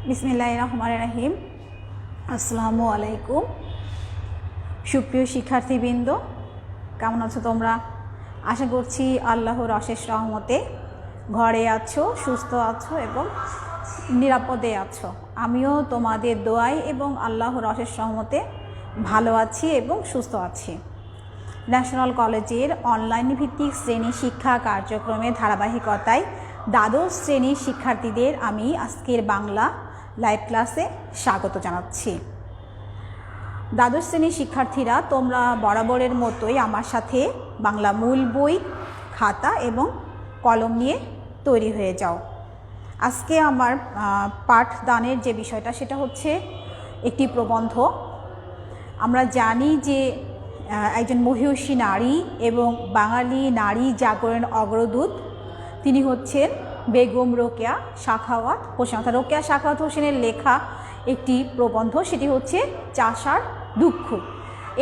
বিসমিল্লাহির রহমানির রহিম। আসসালামু আলাইকুম। সুপ্রিয় শিক্ষার্থীবৃন্দ, কেমন আছো তোমরা? আশা করছি আল্লাহর অশেষ রহমতে ঘরে আছো, সুস্থ আছো এবং নিরাপদে আছো। আমিও তোমাদের দোয়ায় এবং আল্লাহর অশেষ রহমতে ভালো আছি এবং সুস্থ আছি। ন্যাশনাল কলেজের অনলাইন ভিত্তিক শ্রেণী শিক্ষা কার্যক্রমের ধারাবাহিকতায় দ্বাদশ শ্রেণীর শিক্ষার্থীদের আমি আজকের বাংলা লাইভ ক্লাসে স্বাগত জানাচ্ছি। দ্বাদশ শ্রেণীর শিক্ষার্থীরা, তোমরা বরাবরের মতোই আমার সাথে বাংলা মূল বই, খাতা এবং কলম নিয়ে তৈরি হয়ে যাও। আজকে আমার পাঠদানের যে বিষয়টা সেটা হচ্ছে একটি প্রবন্ধ। আমরা জানি যে একজন মহিয়সী নারী এবং বাঙালি নারী জাগরণের অগ্রদূত তিনি হচ্ছেন বেগম রোকেয়া সাখাওয়াত হোসেন। অর্থাৎ রোকেয়া সাখাওয়াত হোসেনের লেখা একটি প্রবন্ধ, সেটি হচ্ছে চাষার দুঃখ।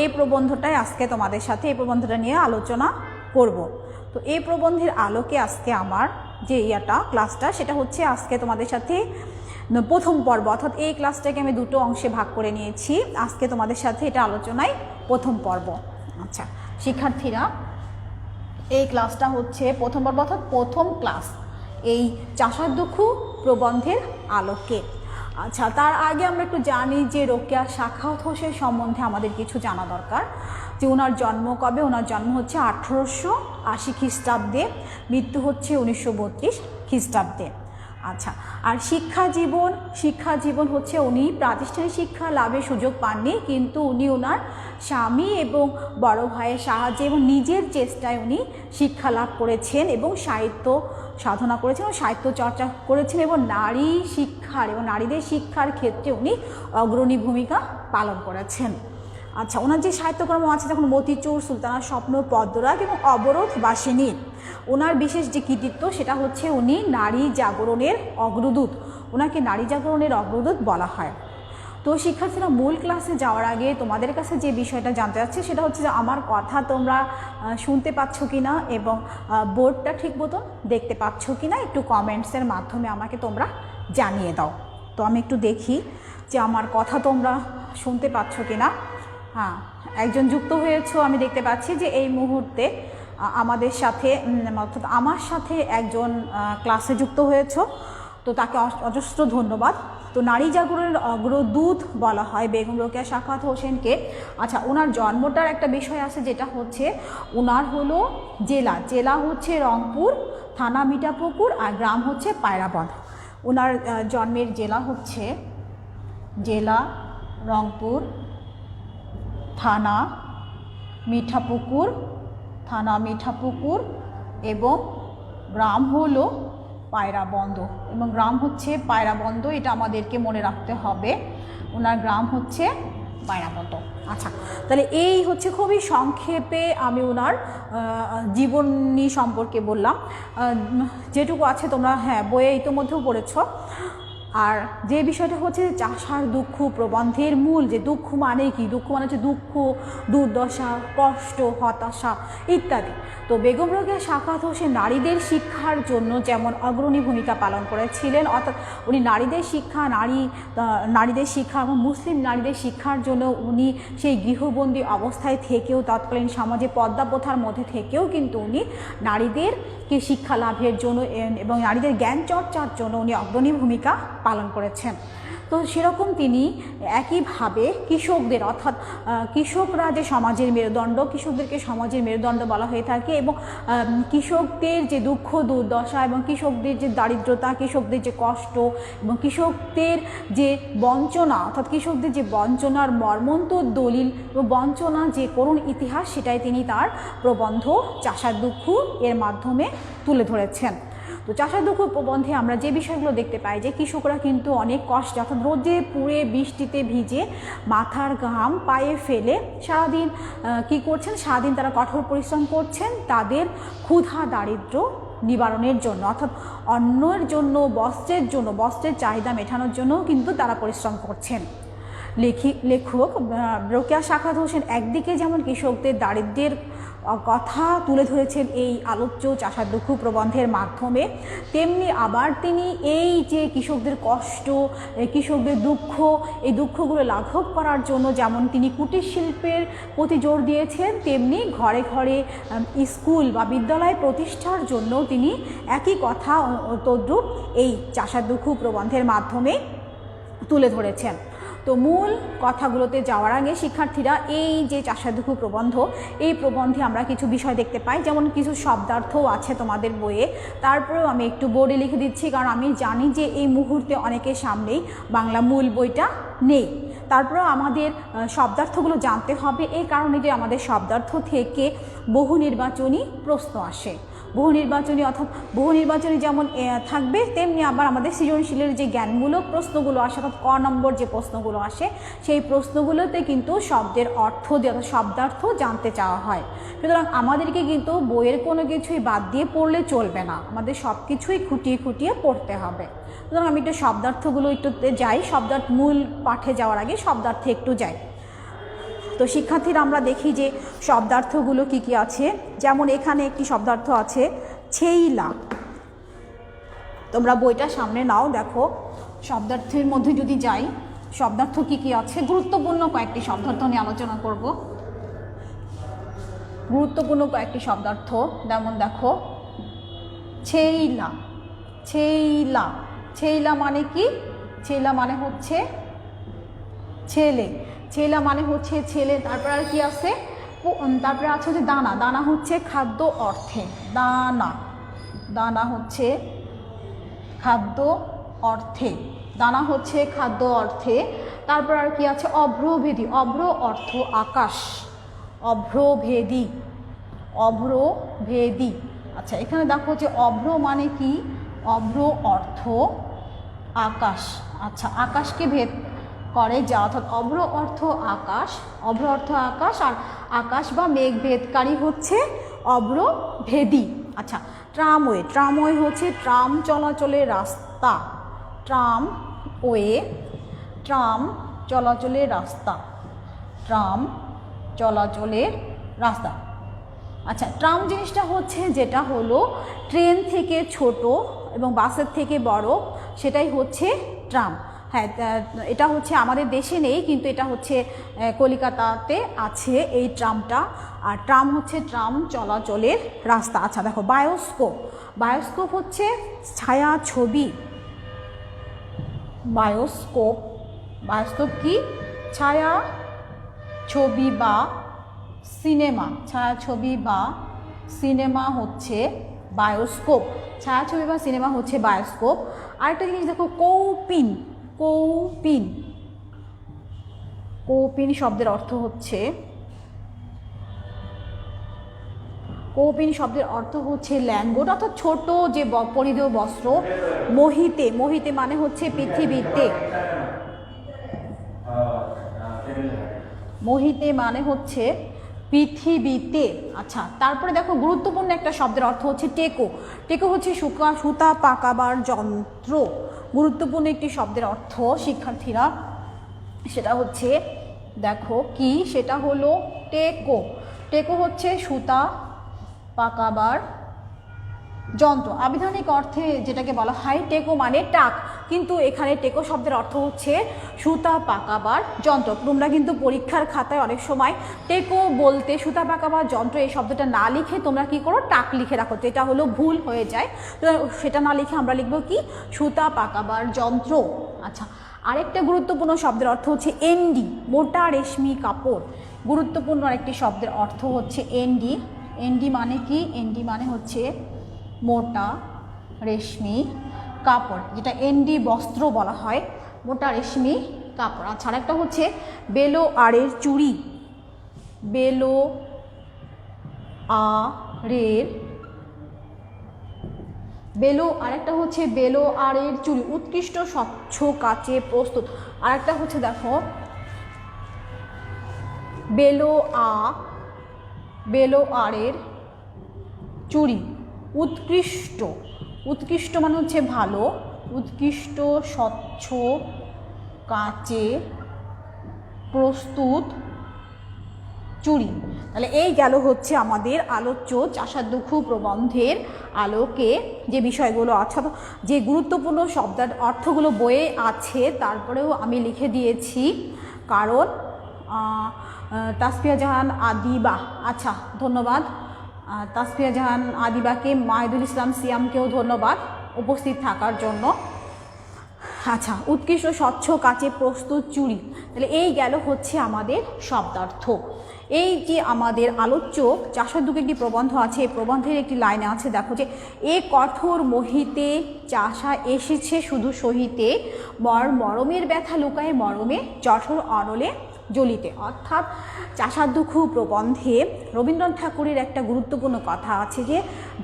এই প্রবন্ধটাই আজকে তোমাদের সাথে এই প্রবন্ধটা নিয়ে আলোচনা করব। তো এই প্রবন্ধের আলোকে আজকে আমার যে ক্লাসটা সেটা হচ্ছে আজকে তোমাদের সাথে প্রথম পর্ব, অর্থাৎ এই ক্লাসটাকে আমি দুটো অংশে ভাগ করে নিয়েছি। আজকে তোমাদের সাথে এটা আলোচনায় প্রথম পর্ব। আচ্ছা শিক্ষার্থীরা, এই ক্লাসটা হচ্ছে প্রথম পর্ব, অর্থাৎ প্রথম ক্লাস এই চাষার দুঃখ প্রবন্ধের আলোকে। আচ্ছা, তার আগে আমরা একটু জানি যে রোকেয়া সাখাওয়াত হোসেন সম্বন্ধে আমাদের কিছু জানা দরকার। যে ওনার জন্ম কবে? ওনার জন্ম হচ্ছে 1880 খ্রিস্টাব্দে, মৃত্যু হচ্ছে 1932 খ্রিস্টাব্দে। আচ্ছা, আর শিক্ষা জীবন হচ্ছে উনি প্রাতিষ্ঠানিক শিক্ষা লাভের সুযোগ পাননি, কিন্তু উনি ওনার স্বামী এবং বড় ভাইয়ের সাহায্যে এবং নিজের চেষ্টায় উনি শিক্ষা লাভ করেছেন এবং সাহিত্য সাধনা করেছেন এবং সাহিত্য চর্চা করেছেন এবং নারী শিক্ষার এবং নারীদের শিক্ষার ক্ষেত্রে উনি অগ্রণী ভূমিকা পালন করেছেন। আচ্ছা, ওনার যে সাহিত্যকর্ম আছে যেমন মতিচুর, সুলতানার স্বপ্ন, পদ্মরাগ এবং অবরোধ বাসিনী, ওনার বিশেষ যে কৃতিত্ব সেটা হচ্ছে উনি নারী জাগরণের অগ্রদূত। ওনাকে নারী জাগরণের অগ্রদূত বলা হয়। তো শিক্ষার্থীরা, মূল ক্লাসে যাওয়ার আগে তোমাদের কাছে যে বিষয়টা জানতে চাচ্ছি সেটা হচ্ছে যে আমার কথা তোমরা শুনতে পাচ্ছ কি না এবং বোর্ডটা ঠিক মতন দেখতে পাচ্ছ কি না, একটু কমেন্টসের মাধ্যমে আমাকে তোমরা জানিয়ে দাও। তো আমি একটু দেখি যে আমার কথা তোমরা শুনতে পাচ্ছ কি না। হ্যাঁ, একজন যুক্ত হয়েছো আমি দেখতে পাচ্ছি যে এই মুহূর্তে আমাদের সাথে, অর্থাৎ আমার সাথে একজন ক্লাসে যুক্ত হয়েছো, তো তাকে অজস্র ধন্যবাদ। তো নারী জাগরণের অগ্রদূত বলা হয় বেগম রোকেয়া সাখাওয়াত হোসেনকে। আচ্ছা, ওনার জন্মটার একটা বিষয় আছে যেটা হচ্ছে ওনার হলো জেলা হচ্ছে রংপুর, থানা মিঠাপুকুর আর গ্রাম হচ্ছে পায়রাবন। ওনার জন্মের জেলা রংপুর, থানা মিঠাপুকুর এবং গ্রাম হলো পায়রাবন্দ এটা আমাদেরকে মনে রাখতে হবে। ওনার গ্রাম হচ্ছে পায়রাবন্দ। আচ্ছা, তাহলে এই হচ্ছে খুবই সংক্ষেপে আমি ওনার জীবনী সম্পর্কে বললাম। যেটুকু আছে তোমরা বইয়ে ইতিমধ্যেও পড়েছ। আর যে বিষয়টা হচ্ছে চাষার দুঃখ প্রবন্ধের মূল, যে দুঃখ মানে কি? দুঃখ মানে হচ্ছে দুঃখ, দুর্দশা, কষ্ট, হতাশা ইত্যাদি। তো বেগম রোকেয়া সাখাওয়াত হোসেন নারীদের শিক্ষার জন্য যেমন অগ্রণী ভূমিকা পালন করেছিলেন, অর্থাৎ উনি নারীদের শিক্ষা এবং মুসলিম নারীদের শিক্ষার জন্য উনি সেই গৃহবন্দী অবস্থায় থেকেও, তৎকালীন সমাজে পর্দা প্রথার মধ্যে থেকেও কিন্তু উনি নারীদেরকে শিক্ষা লাভের জন্য এবং নারীদের জ্ঞান চর্চার জন্য উনি অগ্রণী ভূমিকা পালন করেছেন। তো সেরকম তিনি একইভাবে কৃষকদের, অর্থাৎ কৃষকরা যে সমাজের মেরুদণ্ড, কৃষকদেরকে সমাজের মেরুদণ্ড বলা হয়ে থাকে এবং কৃষকদের যে দুঃখ দুর্দশা এবং কৃষকদের যে দারিদ্রতা, কৃষকদের যে কষ্ট এবং কৃষকদের যে বঞ্চনা, অর্থাৎ কৃষকদের যে বঞ্চনার মর্মন্তুদ দলিল ও বঞ্চনা যে করুণ ইতিহাস, সেটাই তিনি তার প্রবন্ধ চাষার দুঃখ এর মাধ্যমে তুলে ধরেছেন। তো চাষার দুঃখ প্রবন্ধে আমরা যে বিষয়গুলো দেখতে পাই যে কৃষকরা কিন্তু অনেক কষ্ট, অর্থাৎ রোদে পুড়ে বৃষ্টিতে ভিজে মাথার ঘাম পায়ে ফেলে সারাদিন কি করছেন, সারাদিন তারা কঠোর পরিশ্রম করছেন তাদের ক্ষুধা দারিদ্র নিবারণের জন্য, অর্থাৎ অন্যের জন্য, বস্ত্রের চাহিদা মেটানোর জন্য কিন্তু তারা পরিশ্রম করছেন। লেখক রোকেয়া সাখাওয়াত হোসেন একদিকে যেমন কৃষকদের দারিদ্র্যের কথা তুলে ধরেছেন এই আলোচ্য চাষার দুঃখ প্রবন্ধের মাধ্যমে, তেমনি আবার তিনি এই যে কৃষকদের কষ্ট, কৃষকদের দুঃখ, এই দুঃখগুলো লাঘব করার জন্য যেমন তিনি কুটির শিল্পের প্রতি জোর দিয়েছেন, তেমনি ঘরে ঘরে স্কুল বা বিদ্যালয় প্রতিষ্ঠার জন্য তিনি একই কথা তদ্রূপ এই চাষার দুঃখ প্রবন্ধের মাধ্যমে তুলে ধরেছেন। তো মূল কথাগুলোতে যাওয়ার আগে শিক্ষার্থীরা, এই যে চাষার দুঃখ প্রবন্ধ, এই প্রবন্ধে আমরা কিছু বিষয় দেখতে পাই, যেমন কিছু শব্দার্থও আছে তোমাদের বইয়ে, তারপরেও আমি একটু বোর্ডে লিখে দিচ্ছি, কারণ আমি জানি যে এই মুহূর্তে অনেকের সামনেই বাংলা মূল বইটা নেই। তারপরেও আমাদের শব্দার্থগুলো জানতে হবে, এই কারণে যে আমাদের শব্দার্থ থেকে বহু নির্বাচনী প্রশ্ন আসে। বহু নির্বাচনী যেমন থাকবে, তেমনি আবার আমাদের সৃজনশীলের যে জ্ঞানমূলক প্রশ্নগুলো আসে, অর্থাৎ ক নম্বর যে প্রশ্নগুলো আসে, সেই প্রশ্নগুলোতে কিন্তু শব্দের অর্থ শব্দার্থ জানতে চাওয়া হয়। সুতরাং আমাদেরকে কিন্তু বইয়ের কোনো কিছুই বাদ দিয়ে পড়লে চলবে না, আমাদের সব কিছুই খুঁটিয়ে খুঁটিয়ে পড়তে হবে। সুতরাং আমি একটু শব্দার্থগুলো একটু যাই, মূল পাঠে যাওয়ার আগে শব্দার্থে একটু যাই। তো শিক্ষার্থীরা, আমরা দেখি যে শব্দার্থগুলো কি কি আছে। যেমন এখানে একটি শব্দার্থ আছে ছেইলা, তোমরা বইটা সামনে নাও, দেখো শব্দার্থের মধ্যে যদি যাই, শব্দার্থ কি কি আছে, গুরুত্বপূর্ণ কয়েকটি শব্দার্থ নিয়ে আলোচনা করব। গুরুত্বপূর্ণ কয়েকটি শব্দার্থ, যেমন দেখো ছেইলা। ছেইলা, ছেইলা মানে কি? ছেইলা মানে হচ্ছে ছেলে, ছেলা মানে হচ্ছে ছেলে। তারপর আর কি আছে? তারপরে আছে হচ্ছে দানা। দানা হচ্ছে খাদ্য অর্থে, দানা, দানা হচ্ছে খাদ্য অর্থে, দানা হচ্ছে খাদ্য অর্থে। তারপর আর কি আছে? অভ্রভেদী। অভ্র অর্থ আকাশ, অভ্রভেদী, অভ্রভেদী। আচ্ছা, এখানে দেখো যে অভ্র মানে কি? অভ্র অর্থ আকাশ। আচ্ছা, আকাশকে ভেদ করে যা, অর্থাৎ অভ্র অর্থ আকাশ, অভ্র অর্থ আকাশ, আর আকাশ বা মেঘ ভেদকারী হচ্ছে অভ্রভেদী। আচ্ছা, ট্রামওয়ে। ট্রামওয়ে হচ্ছে ট্রাম চলাচলের রাস্তা, ট্রামওয়ে, ট্রাম চলাচলের রাস্তা, ট্রাম চলাচলের রাস্তা। আচ্ছা, ট্রাম জিনিসটা হচ্ছে যেটা হলো ট্রেন থেকে ছোট এবং বাসের থেকে বড়, সেটাই হচ্ছে ট্রাম। হ্যাঁ, এটা হচ্ছে আমাদের দেশে নেই, কিন্তু এটা হচ্ছে কলকাতাতে আছে এই ট্রামটা। আর ট্রাম হচ্ছে ট্রাম চলাচলের রাস্তা। আচ্ছা দেখো, বায়োস্কোপ। বায়োস্কোপ হচ্ছে ছায়া ছবি। বায়োস্কোপ, বায়োস্কোপ কি? ছায়া ছবি বা সিনেমা। ছায়াছবি বা সিনেমা হচ্ছে বায়োস্কোপ। ছায়াছবি বা সিনেমা হচ্ছে বায়োস্কোপ। আরেকটা জিনিস দেখো, কৌপিন। কৌপিন, কৌপিন শব্দের অর্থ হচ্ছে, কৌপিন শব্দের অর্থ হচ্ছে ল্যাঙ্গট, অর্থাৎ ছোট যে পরিধেয় বস্ত্র। মোহিতে, মোহিতে মানে হচ্ছে পৃথিবীতে, মোহিতে মানে হচ্ছে পৃথিবীতে। আচ্ছা, তারপরে দেখো গুরুত্বপূর্ণ একটা শব্দের অর্থ হচ্ছে টেকো। টেকো হচ্ছে সুতা পাকাবার যন্ত্র। গুরুত্বপূর্ণ একটি শব্দের অর্থ শিক্ষার্থীরা, সেটা হচ্ছে দেখো কি, সেটা হলো টেকো। টেকো হচ্ছে সুতা পাকাবার যন্ত্র। আবিধানিক অর্থে যেটাকে বলা হয় টেকো মানে টাক, কিন্তু এখানে টেকো শব্দের অর্থ হচ্ছে সুতা পাকাবার যন্ত্র। তোমরা কিন্তু পরীক্ষার খাতায় অনেক সময় টেকো বলতে সুতা পাকাবার যন্ত্র এই শব্দটা না লিখে তোমরা কি করো? টাক লিখে রাখো, যেটা হলো ভুল হয়ে যায়। সেটা না লিখে আমরা লিখবো কি? সুতা পাকাবার যন্ত্র। আচ্ছা, আরেকটা গুরুত্বপূর্ণ শব্দের অর্থ হচ্ছে এন্ডি, মোটা রেশমি কাপড়। গুরুত্বপূর্ণ আরেকটি শব্দের অর্থ হচ্ছে এন্ডি। এন্ডি মানে কি? এন্ডি মানে হচ্ছে মোটা রেশমি কাপড়, যেটা এন্ডি বস্ত্র বলা হয়, মোটা রেশমি কাপড়। আচ্ছা, আরেকটা হচ্ছে বেলো আড়ের চুড়ি। বেলো আড়ের, বেলো, আরেকটা হচ্ছে বেলো আড়ের চুড়ি, উৎকৃষ্ট স্বচ্ছ কাচে প্রস্তুত। আরেকটা হচ্ছে দেখো বেলো আড়ের চুড়ি, উৎকৃষ্ট। উৎকৃষ্ট মানে হচ্ছে ভালো, উৎকৃষ্ট স্বচ্ছ কাচে প্রস্তুত চুড়ি। তাহলে এই গেল হচ্ছে আমাদের আলোচ্য চাষাদুঘু প্রবন্ধের আলোকে যে বিষয়গুলো অর্থাৎ যে গুরুত্বপূর্ণ শব্দের অর্থগুলো বইয়ে আছে, তারপরেও আমি লিখে দিয়েছি কারণ তাসফিয়া জাহান আদিবা, আচ্ছা ধন্যবাদ তাসফিয়া জাহান আদিবাকে, মাহিদুল ইসলাম সিয়ামকেও ধন্যবাদ উপস্থিত থাকার জন্য। আচ্ছা, উৎকৃষ্ট স্বচ্ছ কাচে প্রস্তুত চুড়ি, তাহলে এই গেল হচ্ছে আমাদের শব্দার্থ। এই যে আমাদের আলোচ্য চাষাদুঘু একটি প্রবন্ধ আছে, এই প্রবন্ধের একটি লাইনে আছে, দেখো যে এ কঠোর মোহিতে চাষা এসেছে শুধু সহিতে, মরমের ব্যথা লুকায় মরমে জঠর অনলে জ্বলিতে। অর্থাৎ চাষাদুঘু প্রবন্ধে রবীন্দ্রনাথ ঠাকুরের একটা গুরুত্বপূর্ণ কথা আছে যে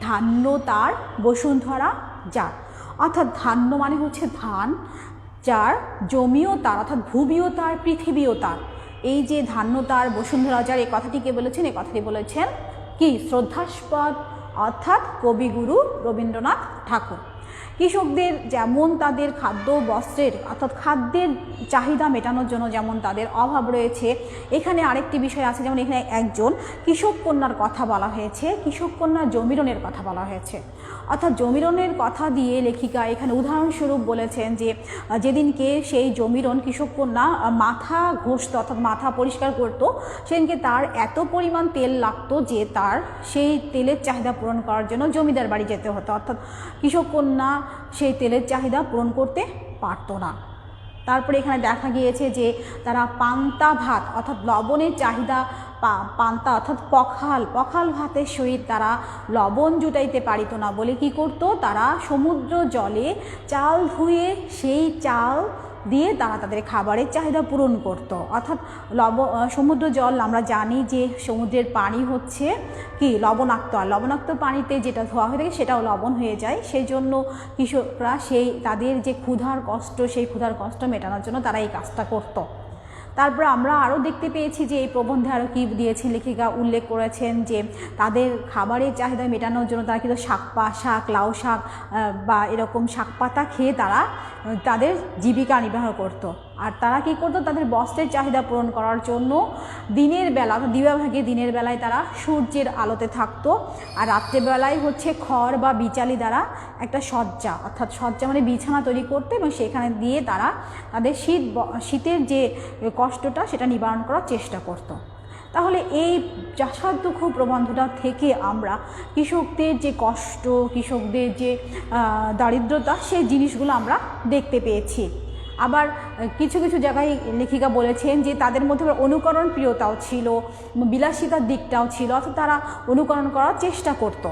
ধান্য তার বসুন্ধরা যার, অর্থাৎ ধান্য মানে হচ্ছে ধান, যার জমিও তার অর্থাৎ ভূমিও তার পৃথিবীও তার। এই যে ধান্য তার বসুন্ধরা যার, এই কথাটি কে বলেছেন? এই কথাটি বলেছেন কি? শ্রদ্ধাস্পদ অর্থাৎ কবিগুরু রবীন্দ্রনাথ ঠাকুর। কৃষকদের যেমন তাদের খাদ্য বস্ত্রের অর্থাৎ খাদ্যের চাহিদা মেটানোর জন্য যেমন তাদের অভাব রয়েছে, এখানে আরেকটি বিষয় আছে, যেমন এখানে একজন কৃষক কন্যার কথা বলা হয়েছে, কৃষক কন্যা জমিরনের কথা বলা হয়েছে। অর্থাৎ জমিরনের কথা দিয়ে লেখিকা এখানে উদাহরণস্বরূপ বলেছেন যে যেদিনকে সেই জমিরন কৃষক কন্যা মাথা ঘষত অর্থাৎ মাথা পরিষ্কার করত, সেদিনকে তার এত পরিমাণ তেল লাগতো যে তার সেই তেলের চাহিদা পূরণ করার জন্য জমিদার বাড়ি যেতে হতো, অর্থাৎ কৃষক কন্যা সেই তেলের চাহিদা পূরণ করতে পারতো না। তারপরে এখানে দেখা গিয়েছে যে তারা পান্তা ভাত অর্থাৎ লবণের চাহিদা, পান্তা অর্থাৎ পখাল ভাতের সহিত তারা লবণ জুটাইতে পারিত না বলে কি করত? তারা সমুদ্র জলে চাল ধুয়ে সেই চাল দিয়ে তারা তাদের খাবারের চাহিদা পূরণ করত। অর্থাৎ সমুদ্র জল আমরা জানি যে সমুদ্রের পানি হচ্ছে কি লবণাক্ত, আর লবণাক্ত পানিতে যেটা ধোয়া হয়ে থাকে সেটাও লবণ হয়ে যায়। সেই জন্য কৃষকরা তাদের যে ক্ষুধার কষ্ট, সেই ক্ষুধার কষ্ট মেটানোর জন্য তারা এই কাজটা করত। তারপর আমরা আরও দেখতে পেয়েছি যে এই প্রবন্ধে আরও কী দিয়েছেন, লেখিকা উল্লেখ করেছেন যে তাদের খাবারের চাহিদা মেটানোর জন্য তারা কিন্তু শাক, লাউ শাক বা এরকম শাক পাতা খেয়ে তারা তাদের জীবিকা নির্বাহ করত। আর তারা কী করতো? তাদের বস্ত্রের চাহিদা পূরণ করার জন্য দিনের বেলা অর্থাৎ দিবাভাগে দিনের বেলায় তারা সূর্যের আলোতে থাকতো, আর রাত্রেবেলায় হচ্ছে খড় বা বিচালি দ্বারা একটা শয্যা অর্থাৎ শয্যা মানে বিছানা তৈরি করতো এবং সেখানে দিয়ে তারা তাদের শীতের যে কষ্টটা সেটা নিবারণ করার চেষ্টা করত। তাহলে এই চাষাদুঘু প্রবন্ধটা থেকে আমরা কৃষকদের যে কষ্ট, কৃষকদের যে দারিদ্রতা, সেই জিনিসগুলো আমরা দেখতে পেয়েছি। আবার কিছু কিছু জায়গায় লেখিকা বলেছেন যে তাদের মধ্যে অনুকরণ প্রিয়তাও ছিল, বিলাসিতার দিকটাও ছিল, অর্থাৎ তারা অনুকরণ করার চেষ্টা করত।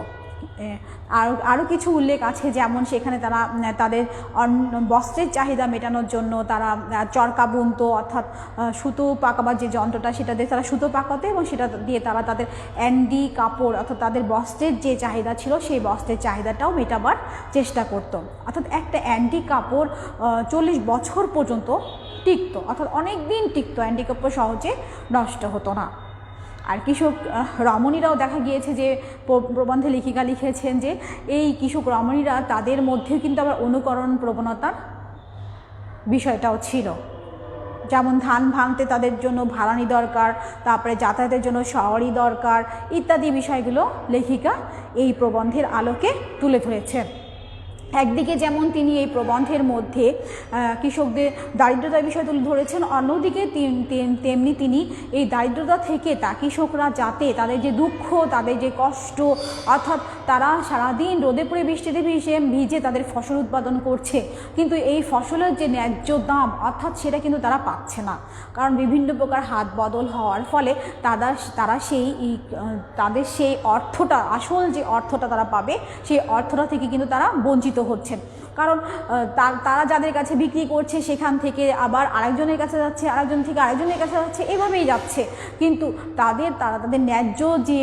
আরও কিছু উল্লেখ আছে, যেমন সেখানে তারা তাদের বস্ত্রের চাহিদা মেটানোর জন্য তারা চরকা বুনতো, অর্থাৎ সুতো পাকাবার যে যন্ত্রটা সেটা দিয়ে তারা সুতো পাকাতো এবং সেটা দিয়ে তারা তাদের অ্যান্ডি কাপড় অর্থাৎ তাদের বস্ত্রের যে চাহিদা ছিল সেই বস্ত্রের চাহিদাটাও মেটাবার চেষ্টা করতো। অর্থাৎ একটা অ্যান্ডি কাপড় 40 বছর পর্যন্ত টিকতো, অর্থাৎ অনেক দিন টিকতো, অ্যান্ডি কাপড় সহজে নষ্ট হতো না। আর কৃষক রমণীরাও দেখা গিয়েছে যে প্রবন্ধে লেখিকা লিখেছেন যে এই কৃষক রমণীরা তাদের মধ্যে কিন্তু আবার অনুকরণ প্রবণতার বিষয়টাও ছিল, যেমন ধান ভাঙতে তাদের জন্য ভাড়ানি দরকার, তারপরে যাতায়াতের জন্য সওয়ারি দরকার ইত্যাদি বিষয়গুলো লেখিকা এই প্রবন্ধের আলোকে তুলে ধরেছেন। একদিকে যেমন তিনি এই প্রবন্ধের মধ্যে কৃষকদের দারিদ্রতার বিষয় তুলে ধরেছেন, অন্যদিকে তেমনি তিনি এই দারিদ্রতা থেকে কৃষকরা যাতে তাদের যে দুঃখ, তাদের যে কষ্ট, অর্থাৎ তারা সারাদিন রোদে পড়ে বৃষ্টিতে ভিজে তাদের ফসল উৎপাদন করছে, কিন্তু এই ফসলের যে ন্যায্য দাম অর্থাৎ সেটা কিন্তু তারা পাচ্ছে না, কারণ বিভিন্ন প্রকার হাত বদল হওয়ার ফলে তারা তাদের সেই অর্থটা, আসল যে অর্থটা তারা পাবে সেই অর্থটা থেকে কিন্তু তারা বঞ্চিত হচ্ছেন। কারণ তারা যাদের কাছে বিক্রি করছে সেখান থেকে আবার আরেকজনের কাছে যাচ্ছে, আরেকজন থেকে আরেকজনের কাছে যাচ্ছে, এভাবেই যাচ্ছে, কিন্তু তারা তাদের ন্যায্য যে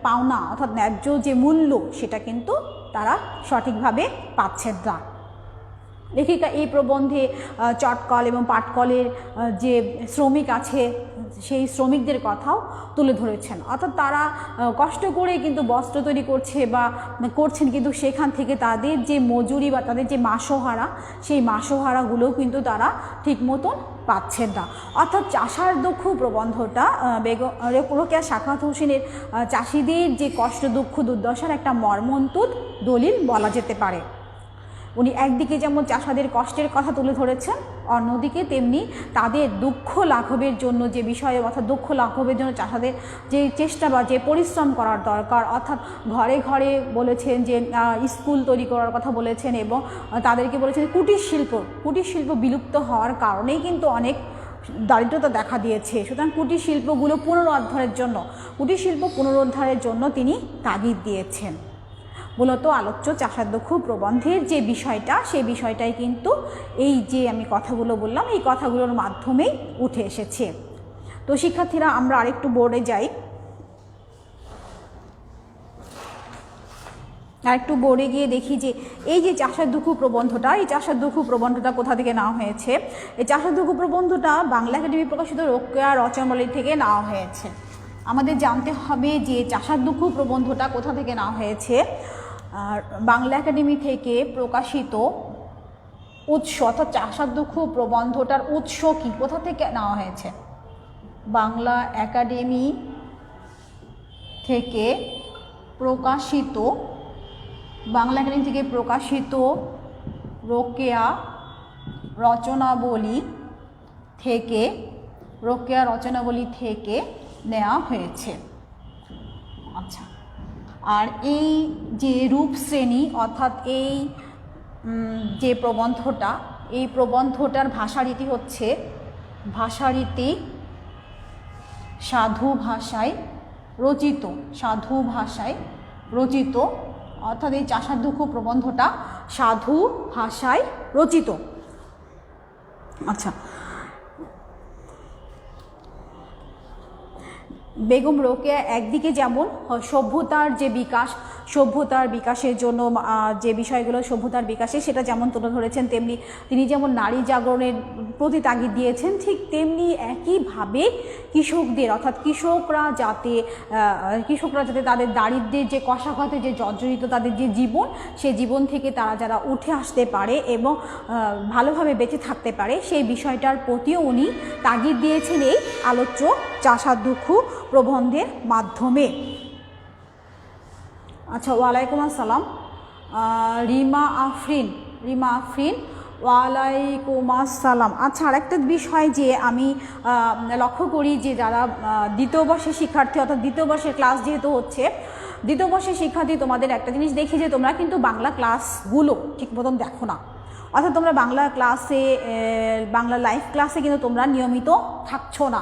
পাওনা অর্থাৎ ন্যায্য যে মূল্য সেটা কিন্তু তারা সঠিকভাবে পাচ্ছেন না। লেখিকা এই প্রবন্ধে চটকল এবং পাটকলের যে শ্রমিক আছে সেই শ্রমিকদের কথাও তুলে ধরেছেন। অর্থাৎ তারা কষ্ট করে কিন্তু বস্ত্র তৈরি করছে বা করছেন, কিন্তু সেখান থেকে তাদের যে মজুরি বা তাদের যে মাসোহারা, সেই মাসোহারাগুলোও কিন্তু তারা ঠিক মতন পাচ্ছেন না। অর্থাৎ চাষার দুঃখ প্রবন্ধটা রোকেয়া সাখাওয়াত হোসেনের চাষিদের যে কষ্ট দুঃখ দুর্দশার একটা মর্মন্তুদ দলিল বলা যেতে পারে। উনি একদিকে যেমন চাষাদের কষ্টের কথা তুলে ধরেছেন, অন্যদিকে তেমনি তাদের দুঃখ লাঘবের জন্য যে বিষয়ে, অর্থাৎ দুঃখ লাঘবের জন্য চাষাদের যে চেষ্টা বা যে পরিশ্রম করার দরকার, অর্থাৎ ঘরে ঘরে বলেছেন যে স্কুল তৈরি করার কথা বলেছেন এবং তাদেরকে বলেছেন কুটির শিল্প বিলুপ্ত হওয়ার কারণেই কিন্তু অনেক দারিদ্রতা দেখা দিয়েছে। সুতরাং কুটির শিল্পগুলো পুনরুদ্ধারের জন্য তিনি তাগিদ দিয়েছেন। মূলত আলোচ্য চাষার দুঃখ প্রবন্ধের যে বিষয়টা, সেই বিষয়টাই কিন্তু এই যে আমি কথাগুলো বললাম, এই কথাগুলোর মাধ্যমেই উঠে এসেছে। তো শিক্ষার্থীরা, আমরা আরেকটু বোর্ডে যাই। আরেকটু বোর্ডে গিয়ে দেখি যে এই যে চাষার দুঃখ প্রবন্ধটা, এই চাষার দুঃখ প্রবন্ধটা কোথা থেকে নেওয়া হয়েছে। এই চাষার দুঃখ প্রবন্ধটা বাংলা একাডেমি প্রকাশিত রোকেয়া রচনাবলী থেকে নেওয়া হয়েছে। আমাদের জানতে হবে যে চাষার দুঃখ প্রবন্ধটা কোথা থেকে নেওয়া হয়েছে। বাংলা একাডেমি থেকে প্রকাশিত উৎস, অর্থাৎ চাষার দুঃখ প্রবন্ধটার উৎস কি, কোথা থেকে নেওয়া হয়েছে। বাংলা একাডেমি থেকে প্রকাশিত রোকেয়া রচনাবলী থেকে নেওয়া হয়েছে। আচ্ছা, আর এই যে রূপ শ্রেণী, অর্থাৎ এই যে প্রবন্ধটা, এই প্রবন্ধটার ভাষারীতি হচ্ছে সাধু ভাষায় রচিত, অর্থাৎ এই চাষার দুঃখ প্রবন্ধটা সাধু ভাষায় রচিত। আচ্ছা, বেগম রোকেয়া একদিকে যেমন সভ্যতার বিকাশের জন্য যে বিষয়গুলো সভ্যতার বিকাশে সেটা যেমন তুলে ধরেছেন, তেমনি তিনি যেমন নারী জাগরণের প্রতি তাগিদ দিয়েছেন, ঠিক তেমনি একইভাবে কৃষকদের, অর্থাৎ কৃষকরা যাতে তাদের দারিদ্র্যের যে কষাঘাতে যে জর্জরিত তাদের যে জীবন, সেই জীবন থেকে তারা যারা উঠে আসতে পারে এবং ভালোভাবে বেঁচে থাকতে পারে, সেই বিষয়টার প্রতিও উনি তাগিদ দিয়েছেন এই আলোচ্য চাষার দুঃখ প্রবন্ধের মাধ্যমে। আচ্ছা, ওয়ালাইকুম আসসালাম রিমা আফরিন, ওয়ালাইকুম আসসালাম। আচ্ছা, আরেকটা বিষয় যে আমি লক্ষ্য করি যে যারা দ্বিতীয় বর্ষের শিক্ষার্থী, অর্থাৎ দ্বিতীয় বর্ষের ক্লাস যেহেতু হচ্ছে, দ্বিতীয় বর্ষের শিক্ষার্থী, তোমাদের একটা জিনিস দেখি যে তোমরা কিন্তু বাংলা ক্লাসগুলো ঠিক মতন দেখো না। অর্থাৎ তোমরা বাংলা লাইভ ক্লাসে কিন্তু তোমরা নিয়মিত থাকছো না।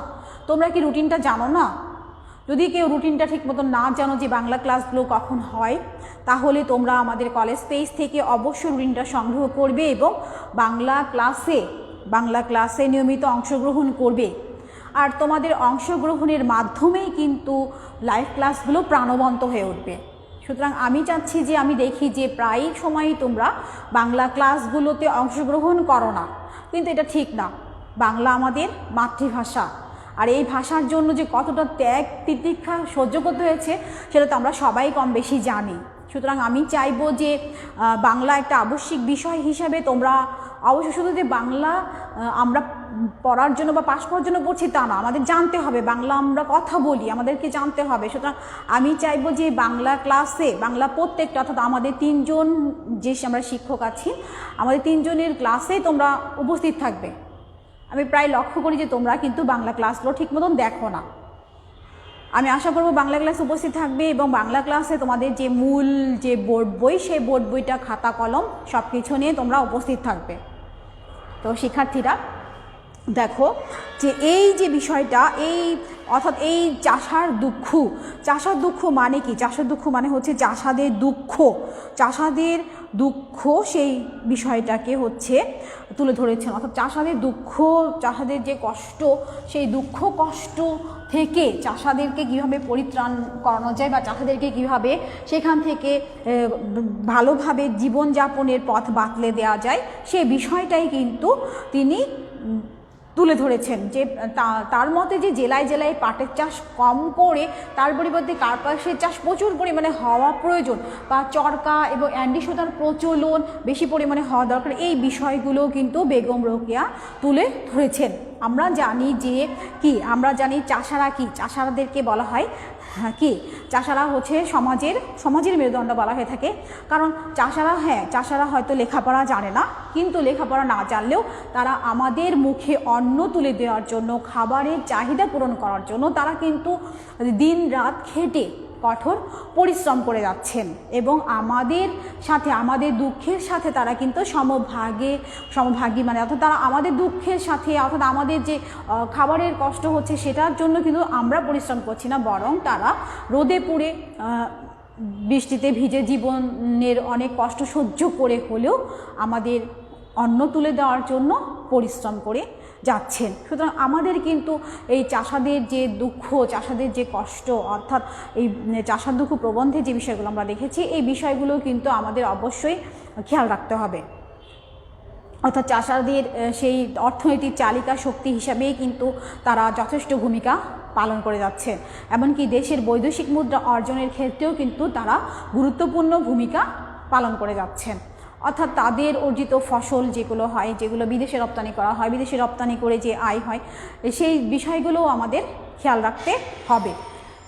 তোমরা কি রুটিনটা জানো না? যদি কেউ রুটিনটা ঠিক মতন না জানো যে বাংলা ক্লাসগুলো কখন হয়, তাহলে তোমরা আমাদের কলেজ পেজ থেকে অবশ্যই রুটিনটা সংগ্রহ করবে এবং বাংলা ক্লাসে নিয়মিত অংশগ্রহণ করবে। আর তোমাদের অংশগ্রহণের মাধ্যমেই কিন্তু লাইভ ক্লাসগুলো প্রাণবন্ত হয়ে উঠবে। সুতরাং আমি চাচ্ছি যে আমি দেখি যে প্রায় সময়ই তোমরা বাংলা ক্লাসগুলোতে অংশগ্রহণ করো না, কিন্তু এটা ঠিক না। বাংলা আমাদের মাতৃভাষা, আর এই ভাষার জন্য যে কতটা ত্যাগ তিতিক্ষা সহ্য করতে হয়েছে সেটা তো আমরা সবাই কম বেশি জানি। সুতরাং আমি চাইবো যে বাংলা একটা আবশ্যিক বিষয় হিসাবে তোমরা অবশ্যই, শুধু যে বাংলা আমরা পড়ার জন্য বা পাশ করার জন্য পড়ছি তা না, আমাদের জানতে হবে, বাংলা আমরা কথা বলি, আমাদেরকে জানতে হবে। সুতরাং আমি চাইবো যে বাংলা ক্লাসে, বাংলা প্রত্যেকটা, অর্থাৎ আমাদের 3 জন যে আমরা শিক্ষক আছি, আমাদের 3 জনের ক্লাসে তোমরা উপস্থিত থাকবে। আমি প্রায় লক্ষ্য করি যে তোমরা কিন্তু বাংলা ক্লাসগুলো ঠিক মতন দেখো না। আমি আশা করব বাংলা ক্লাসে উপস্থিত থাকবে এবং বাংলা ক্লাসে তোমাদের যে মূল যে বোর্ড বই, সেই বোর্ড বইটা, খাতা কলম সব কিছু নিয়ে তোমরা উপস্থিত থাকবে। তো শিক্ষার্থীরা দেখো যে এই যে বিষয়টা, অর্থাৎ এই চাষার দুঃখ মানে কি? চাষার দুঃখ মানে হচ্ছে চাষাদের দুঃখ, চাষাদের দুঃখ সেই বিষয়টাকে হচ্ছে তুলে ধরেছেন। অর্থাৎ চাষাদের দুঃখ, চাষাদের যে কষ্ট, সেই দুঃখ কষ্ট থেকে চাষাদেরকে কীভাবে পরিত্রাণ করানো যায় বা চাষাদেরকে কীভাবে সেখান থেকে ভালোভাবে জীবনযাপনের পথ বাতলে দেওয়া যায়, সে বিষয়টাই কিন্তু তিনি তুলে ধরেছেন। যে তার মতে যে জেলায় জেলায় পাটের চাষ কম করে তার পরিবর্তে কার্পাসের চাষ প্রচুর পরিমাণে হওয়া প্রয়োজন, বা চরকা এবং অ্যান্ডি সুতার প্রচলন বেশি পরিমাণে হওয়া দরকার, এই বিষয়গুলো কিন্তু বেগম রোকেয়া তুলে ধরেছেন। আমরা জানি যে আমরা জানি চাষারা চাষারাদেরকে বলা হয় কি, চাষারা হচ্ছে সমাজের মেরুদণ্ড বলা হয়ে থাকে। কারণ চাষারা হয়তো লেখাপড়া জানে না, কিন্তু লেখাপড়া না জানলেও তারা আমাদের মুখে অন্ন তুলে দেওয়ার জন্য, খাবারের চাহিদা পূরণ করার জন্য তারা কিন্তু দিন রাত খেটে কঠোর পরিশ্রম করে যাচ্ছেন, এবং আমাদের দুঃখের সাথে তারা কিন্তু সমভাগী, মানে অর্থাৎ তারা আমাদের দুঃখের সাথে, অর্থাৎ আমাদের যে খাবারের কষ্ট হচ্ছে সেটার জন্য কিন্তু আমরা পরিশ্রম করছি না, বরং তারা রোদে পুড়ে বৃষ্টিতে ভিজে জীবনের অনেক কষ্ট সহ্য করে হলেও আমাদের অন্ন তুলে দেওয়ার জন্য পরিশ্রম করে যাচ্ছেন। সুতরাং আমাদের কিন্তু এই চাষাদের যে দুঃখ, চাষাদের যে কষ্ট, অর্থাৎ এই চাষার দুঃখ প্রবন্ধে যে বিষয়গুলো আমরা দেখেছি, এই বিষয়গুলো কিন্তু আমাদের অবশ্যই খেয়াল রাখতে হবে। অর্থাৎ চাষাদের সেই অর্থনৈতিক চালিকা শক্তি হিসাবেই কিন্তু তারা যথেষ্ট ভূমিকা পালন করে যাচ্ছে। এমনকি দেশের বৈদেশিক মুদ্রা অর্জনের ক্ষেত্রেও কিন্তু তারা গুরুত্বপূর্ণ ভূমিকা পালন করে যাচ্ছেন। অর্থাৎ তাদের অর্জিত ফসল যেগুলো হয়, যেগুলো বিদেশে রপ্তানি করা হয়, বিদেশে রপ্তানি করে যে আয় হয়, সেই বিষয়গুলোও আমাদের খেয়াল রাখতে হবে।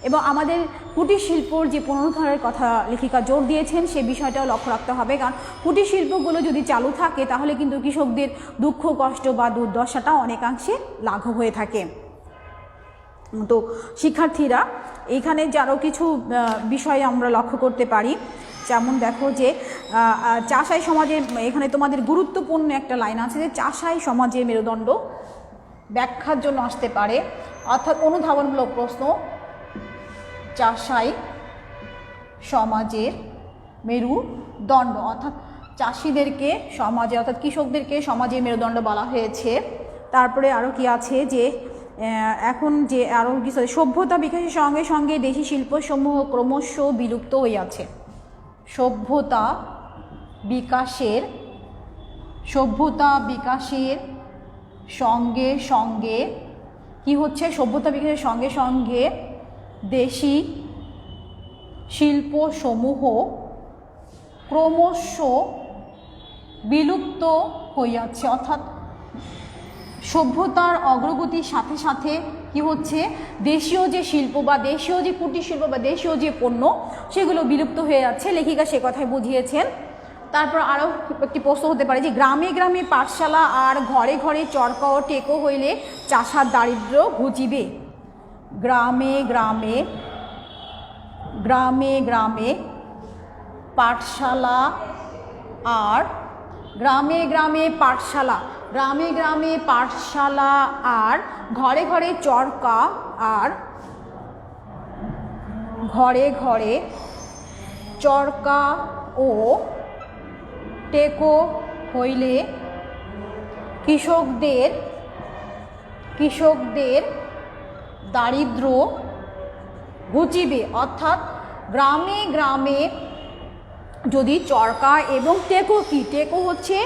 এবং আমাদের কুটির শিল্পর যে পুনরুদ্ধারের কথা লেখিকা জোর দিয়েছেন, সে বিষয়টাও লক্ষ্য রাখতে হবে। কারণ কুটির শিল্পগুলো যদি চালু থাকে তাহলে কিন্তু কৃষকদের দুঃখ কষ্ট বা দুর্দশাটা অনেকাংশে লাঘব হয়ে থাকে। তো শিক্ষার্থীরা, এইখানে যে আরও কিছু বিষয় আমরা লক্ষ্য করতে পারি, যেমন দেখো যে চাষাই সমাজের, এখানে তোমাদের গুরুত্বপূর্ণ একটা লাইন আছে যে চাষাই সমাজের মেরুদণ্ড ব্যাখ্যার জন্য আসতে পারে। অর্থাৎ অনুধাবনমূলক প্রশ্ন, চাষাই সমাজের মেরুদণ্ড, অর্থাৎ চাষিদেরকে সমাজে, অর্থাৎ কৃষকদেরকে সমাজের মেরুদণ্ড বলা হয়েছে। তারপরে আরও কি আছে যে এখন যে আরও কিছু, সভ্যতা বিকাশের সঙ্গে সঙ্গে দেশি শিল্পসমূহ ক্রমশ বিলুপ্ত হইয়াছে। সভ্যতা বিকাশের সঙ্গে সঙ্গে কি হচ্ছে, সভ্যতা বিকাশের সঙ্গে সঙ্গে দেশি শিল্পসমূহ ক্রমশ বিলুপ্ত হইয়াছে। অর্থাৎ সভ্যতার অগ্রগতির সাথে সাথে কি হচ্ছে, দেশীয় যে শিল্প বা দেশীয় যে কুটির শিল্প বা দেশীয় যে পণ্য, সেগুলো বিলুপ্ত হয়ে যাচ্ছে। লেখিকা সে কথাই বুঝিয়েছেন। তারপর আরও একটি প্রশ্ন হতে পারে যে গ্রামে গ্রামে পাঠশালা আর ঘরে ঘরে চরকা ও টেকো হইলে চাষার দারিদ্র্য ঘুচিবে। গ্রামে গ্রামে পাঠশালা আর গ্রামে গ্রামে পাঠশালা আর ঘরে ঘরে চরকা আর ঘরে ঘরে চরকা ও টেকো হইলে কৃষকদের দারিদ্র্য ঘুচিবে। অর্থাৎ গ্রামে গ্রামে যদি চরকা এবং টেকো, টেকো হচ্ছে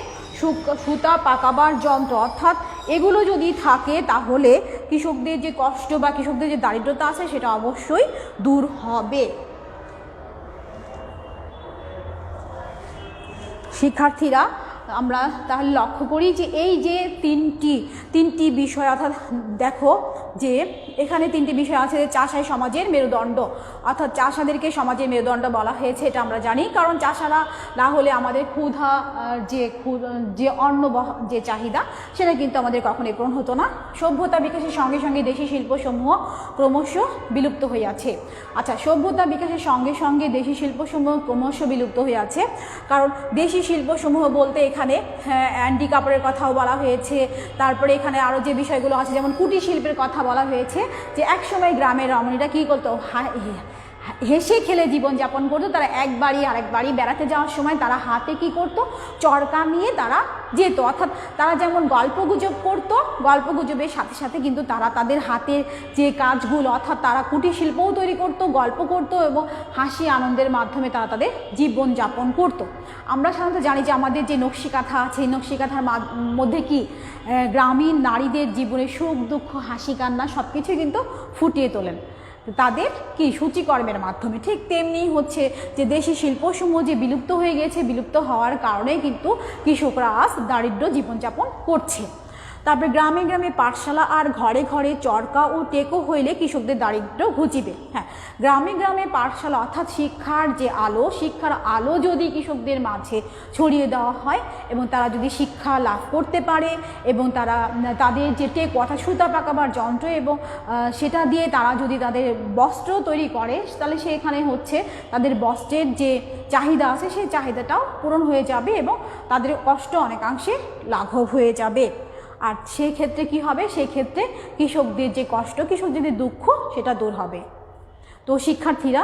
সুতা পাকাবার যন্ত্র, অর্থাৎ এগুলো যদি থাকে তাহলে কৃষকদের যে কষ্ট বা কৃষকদের যে দারিদ্রতা আছে সেটা অবশ্যই দূর হবে। শিক্ষার্থীরা, আমরা তাহলে লক্ষ্য করি যে এই যে তিনটি বিষয়, অর্থাৎ দেখো যে এখানে তিনটি বিষয় আছে যে চাষাই সমাজের মেরুদণ্ড, অর্থাৎ চাষাদেরকে সমাজের মেরুদণ্ড বলা হয়েছে, এটা আমরা জানি। কারণ চাষারা না হলে আমাদের ক্ষুধা যে অন্ন যে চাহিদা, সেটা কিন্তু আমাদের কখনোই পূরণ হতো না। সভ্যতা বিকাশের সঙ্গে সঙ্গে দেশি শিল্পসমূহ ক্রমশ বিলুপ্ত হইয়াছে। আচ্ছা, সভ্যতা বিকাশের সঙ্গে সঙ্গে দেশি শিল্পসমূহ ক্রমশ বিলুপ্ত হইয়াছে, কারণ দেশি শিল্পসমূহ বলতে এখানে অ্যান্ডি কাপড়ের কথাও বলা হয়েছে। তারপরে এখানে আরও যে বিষয়গুলো আছে, যেমন কুটির শিল্পের কথা বলা হয়েছে, যে একসময় গ্রামের রমণীরা কী করতো, হেসে খেলে জীবনযাপন করতো। তারা এক বাড়ি আরেক বাড়ি বেড়াতে যাওয়ার সময় তারা হাতে কি করতো, চরকা নিয়ে তারা যেত। অর্থাৎ তারা যেমন গল্পগুজব করতো, গল্পগুজবের সাথে সাথে কিন্তু তারা তাদের হাতের যে কাজগুলো, অর্থাৎ তারা কুটির শিল্পও তৈরি করতো, গল্প করতো এবং হাসি আনন্দের মাধ্যমে তারা তাদের জীবনযাপন করতো। আমরা সাধারণত জানি যে আমাদের যে নকশিকাঁথা আছে, এই নকশিকাঁথার মধ্যে কি গ্রামীণ নারীদের জীবনে সুখ দুঃখ হাসি কান্না সব কিছুই কিন্তু ফুটিয়ে তোলেন তাদের কি সূচিকর্মের মাধ্যমে। ঠিক তেমনি হচ্ছে যে দেশি শিল্পসমূহ যে বিলুপ্ত হয়ে গেছে, বিলুপ্ত হওয়ার কারণে কিন্তু কৃষকরা আজ দারিদ্র জীবনযাপন করছে। তারপরে গ্রামে গ্রামে পাঠশালা আর ঘরে ঘরে চরকা ও টেকো হইলে কৃষকদের দারিদ্র ঘুচিবে। হ্যাঁ, গ্রামে গ্রামে পাঠশালা অর্থাৎ শিক্ষার যে আলো, শিক্ষার আলো যদি কৃষকদের মাঝে ছড়িয়ে দেওয়া হয় এবং তারা যদি শিক্ষা লাভ করতে পারে এবং তারা তাদের যে টেকো অর্থাৎ সুতা পাকাবার যন্ত্র এবং সেটা দিয়ে তারা যদি তাদের বস্ত্র তৈরি করে, তাহলে সেখানে হচ্ছে তাদের বস্ত্রের যে চাহিদা আছে সেই চাহিদাটাও পূরণ হয়ে যাবে এবং তাদের কষ্ট অনেকাংশে লাঘব হয়ে যাবে। আর সেই ক্ষেত্রে কি হবে, সেই ক্ষেত্রে কৃষকদের যে কষ্ট, কৃষকদের যে দুঃখ সেটা দূর হবে। তো শিক্ষার্থীরা,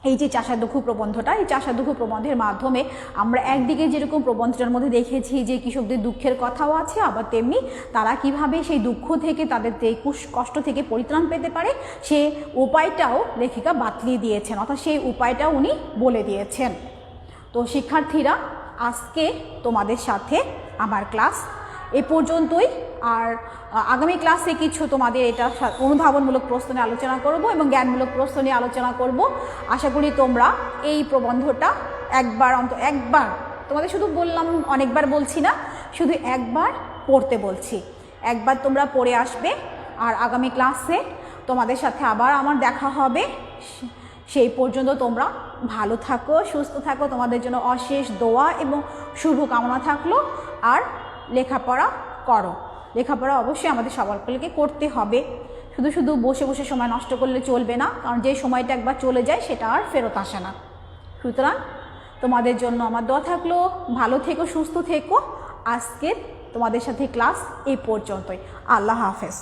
এই যে চাষা দুঃখ প্রবন্ধটা, এই চাষা দুঃখ প্রবন্ধের মাধ্যমে আমরা একদিকে যেরকম প্রবন্ধটার মধ্যে দেখেছি যে কৃষকদের দুঃখের কথাও আছে, আবার তেমনি তারা কিভাবে সেই দুঃখ থেকে তাদের যে কষ্ট থেকে পরিত্রাণ পেতে পারে সে উপায়টাও লেখিকা বাতলিয়ে দিয়েছেন, অর্থাৎ সেই উপায়টাও উনি বলে দিয়েছেন। তো শিক্ষার্থীরা, আজকে তোমাদের সাথে আমার ক্লাস এ পর্যন্তই। আর আগামী ক্লাসে কিছু তোমাদের এটা অনুধাবনমূলক প্রশ্ন নিয়ে আলোচনা করব এবং জ্ঞানমূলক প্রশ্ন নিয়ে আলোচনা করব। আশা করি তোমরা এই প্রবন্ধটা একবার তোমাদের শুধু বললাম, অনেকবার বলছি না, শুধু একবার পড়তে বলছি, একবার তোমরা পড়ে আসবে। আর আগামী ক্লাসে তোমাদের সাথে আবার আমার দেখা হবে। সেই পর্যন্ত তোমরা ভালো থাকো, সুস্থ থাকো, তোমাদের জন্য অশেষ দোয়া এবং শুভকামনা থাকলো। আর লেখাপড়া করো, লেখাপড়া অবশ্যই আমাদের সকলকে করতে হবে। শুধু শুধু বসে বসে সময় নষ্ট করলে চলবে না, কারণ যে সময়টা একবার চলে যায় সেটা আর ফেরত আসে না। সুতরাং তোমাদের জন্য আমার দোয়া থাকলো, ভালো থেকো, সুস্থ থেকো। আজকের তোমাদের সাথে ক্লাস এই পর্যন্তই। আল্লাহ হাফেজ।